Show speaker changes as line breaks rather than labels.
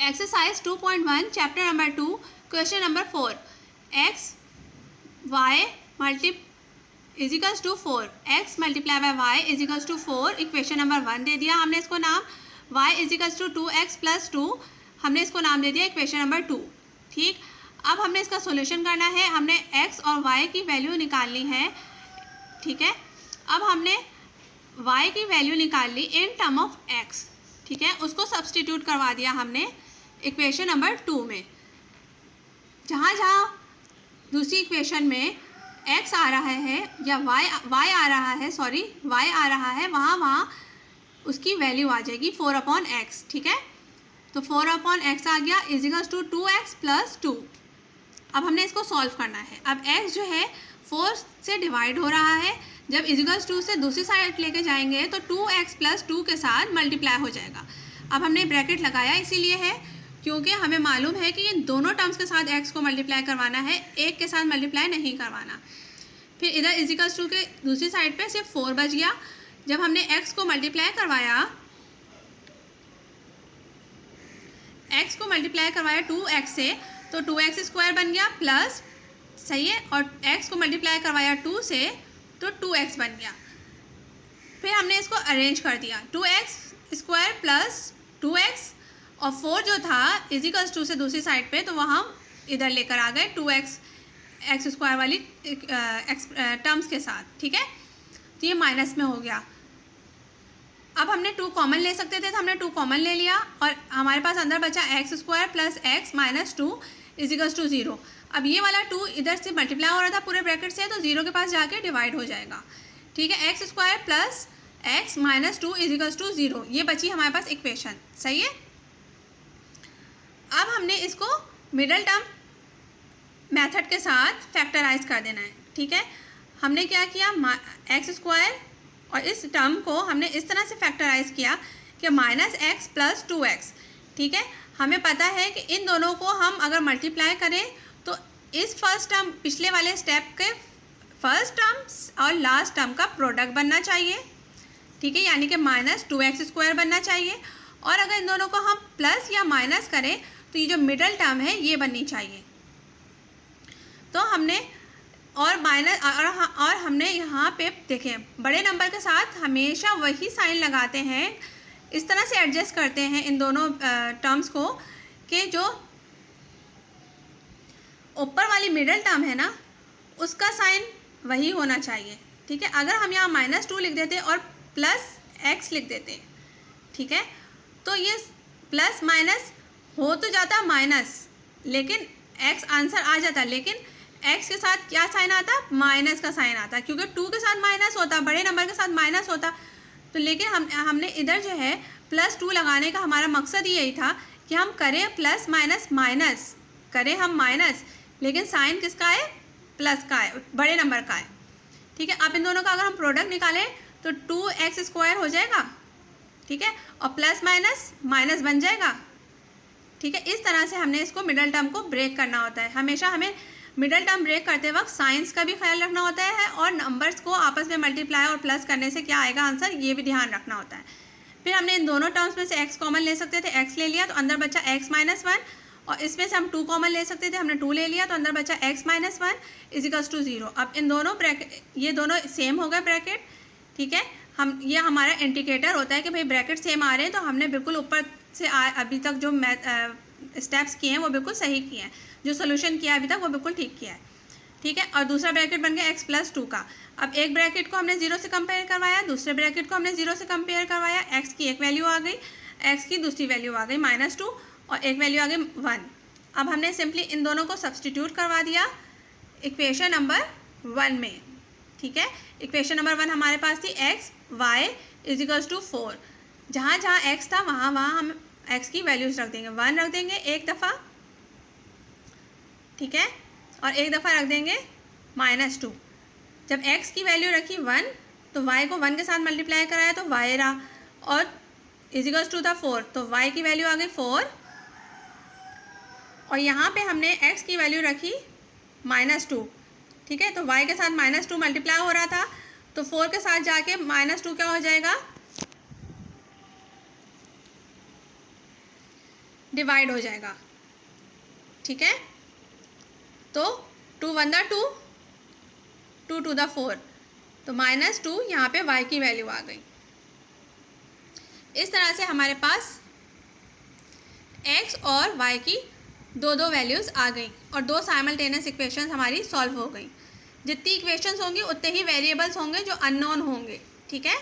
Exercise 2.1 chapter number 2 question number 4 x y is equals to 4 x multiply by y is equals to 4 equation number 1 दे दिया हमने इसको नाम y is equals to 2x plus 2 हमने इसको नाम दे दिया equation number 2। ठीक, अब हमने इसका सॉल्यूशन करना है, हमने x और y की वैल्यू निकालनी है। ठीक है, अब हमने y की वैल्यू निकाल ली इन टर्म ऑफ x। ठीक है, उसको सब्सटीट्यूट करवा दिया हमने इक्वेशन नंबर 2 में। जहाँ जहाँ दूसरी इक्वेशन में x आ रहा है या y आ रहा है, y आ रहा है, वहाँ उसकी वैल्यू आ जाएगी 4/x। ठीक है, तो 4/x आ गया is equals to 2x plus 2। अब हमने इसको सॉल्व करना है। अब x जो है 4 से डिवाइड हो रहा है, जब इज इक्वल्स टू से दूसरी साइड लेके जाएंगे तो 2x प्लस 2 के साथ मल्टीप्लाई हो जाएगा। अब हमने ब्रैकेट लगाया इसीलिए है क्योंकि हमें मालूम है कि इन दोनों टर्म्स के साथ x को मल्टीप्लाई करवाना है, एक के साथ मल्टीप्लाई नहीं करवाना। फिर इधर इज इक्वल्स टू के दूसरी साइड पे सिर्फ 4 बच गया। जब हमने x को मल्टीप्लाई करवाया 2x से, तो 2x स्क्वायर बन गया प्लस, सही है, और x को मल्टीप्लाई करवाया 2 से तो 2x बन गया। फिर हमने इसको अरेंज कर दिया, 2x स्क्वायर प्लस 2x और 4 जो था इज इक्वल्स टू से दूसरी साइड पे, तो वहाँ इधर लेकर आ गए 2x स्क्वायर वाली टर्म्स के साथ। ठीक है, तो ये माइनस में हो गया। अब हमने 2 कॉमन ले सकते थे तो हमने 2 कॉमन ले लिया और हमारे पास अंदर बचा x square plus x minus 2 is equals to 0। अब ये वाला 2 इधर से मल्टीप्लाई हो रहा था पूरे ब्रैकेट से, तो 0 के पास जाके डिवाइड हो जाएगा। ठीक है, x square plus x minus 2 is equals to 0, ये बची हमारे पास इक्वेशन। सही है, अब हमने इसको मिडल टर्म मेथड के साथ फैक्टराइज कर देना है। ठीक है, हमने क्या किया, x स्क्वायर और इस टर्म को हमने इस तरह से फैक्टराइज किया कि माइनस एक्स प्लस 2x। ठीक है, हमें पता है कि इन दोनों को हम अगर मल्टीप्लाई करें तो इस फर्स्ट टर्म, पिछले वाले स्टेप के फर्स्ट टर्म और लास्ट टर्म का प्रोडक्ट बनना चाहिए। ठीक है, यानी कि माइनस 2x स्क्वायर बनना चाहिए, और अगर इन दोनों को हम प्लस या माइनस करें तो ये जो मिडल टर्म है ये बननी चाहिए। तो हमने और हमने यहाँ पे देखें, बड़े नंबर के साथ हमेशा वही साइन लगाते हैं, इस तरह से एडजस्ट करते हैं इन दोनों टर्म्स को कि जो ऊपर वाली मिडल टर्म है ना उसका साइन वही होना चाहिए। ठीक है, अगर हम यहाँ -2 लिख देते और प्लस x लिख देते, ठीक है, तो ये प्लस माइनस हो तो जाता माइनस, लेकिन x आंसर आ जाता, लेकिन x के साथ क्या साइन आता, माइनस का साइन आता, क्योंकि 2 के साथ माइनस होता, बड़े नंबर के साथ माइनस होता। तो लेकिन हमने इधर जो है +2 लगाने का हमारा मकसद ही यही था कि हम करें प्लस माइनस माइनस, करें हम माइनस, लेकिन साइन किसका है, प्लस का है, बड़े नंबर का है। ठीक है, अब इन दोनों का अगर हम प्रोडक्ट निकालें तो 2x स्क्वायर हो जाएगा। ठीक है, और प्लस माइनस माइनस बन जाएगा। ठीक है, इस तरह से हमने इसको मिडल टर्म को ब्रेक करना होता है। हमेशा हमें मिडल टर्म ब्रेक करते वक्त साइंस का भी ख्याल रखना होता है और नंबर्स को आपस में मल्टीप्लाई और प्लस करने से क्या आएगा आंसर, ये भी ध्यान रखना होता है। फिर हमने इन दोनों टर्म्स में से x कॉमन ले सकते थे, x ले लिया तो अंदर बचा x माइनस 1, और इसमें से हम 2 कॉमन ले सकते थे, हमने 2 ले लिया तो अंदर बचा x minus 1 is equals to 0। अब इन दोनों ब्रैकेट, ये दोनों सेम हो गए ब्रैकेट। ठीक है, ये हमारा इंडिकेटर होता है कि भाई ब्रैकेट सेम आ रहे हैं, तो हमने बिल्कुल ऊपर से अभी तक जो स्टेप्स किए हैं वो बिल्कुल सही किए हैं, जो सोल्यूशन किया है अभी तक वो बिल्कुल ठीक किया है। ठीक है, और दूसरा ब्रैकेट बन गया x प्लस 2 का। अब एक ब्रैकेट को हमने 0 से कंपेयर करवाया, दूसरे ब्रैकेट को हमने 0 से कंपेयर करवाया, x की एक वैल्यू आ गई, x की दूसरी वैल्यू आ गई -2 और एक वैल्यू आ गई 1। अब हमने सिंपली इन दोनों को सब्सटीट्यूट करवा दिया इक्वेशन नंबर 1 में। ठीक है, इक्वेशन नंबर 1 हमारे पास थी x y is equals to 4। जहाँ जहाँ x था वहाँ हम x की वैल्यूज रख देंगे, 1 रख देंगे एक दफ़ा, ठीक है, और एक दफ़ा रख देंगे -2। जब x की वैल्यू रखी 1 तो y को 1 के साथ मल्टीप्लाई कराया तो y रहा, और इज इक्वल्स टू था 4, तो y की वैल्यू आ गई 4, और यहाँ पे हमने x की वैल्यू रखी -2। ठीक है, तो y के साथ -2 मल्टीप्लाई हो रहा था, तो 4 के साथ जाके -2 क्या हो जाएगा, डिवाइड हो जाएगा, ठीक है। तो 2 1 दा 2, 2 2 दा 4, तो -2 यहाँ पे y की वैल्यू आ गई। इस तरह से हमारे पास x और y की दो वैल्यूज़ आ गई और दो साइमल्टेनियस इक्वेशंस हमारी सॉल्व हो गई। जितनी इक्वेशंस होंगी उतने ही वेरिएबल्स होंगे जो अननोन होंगे, ठीक है।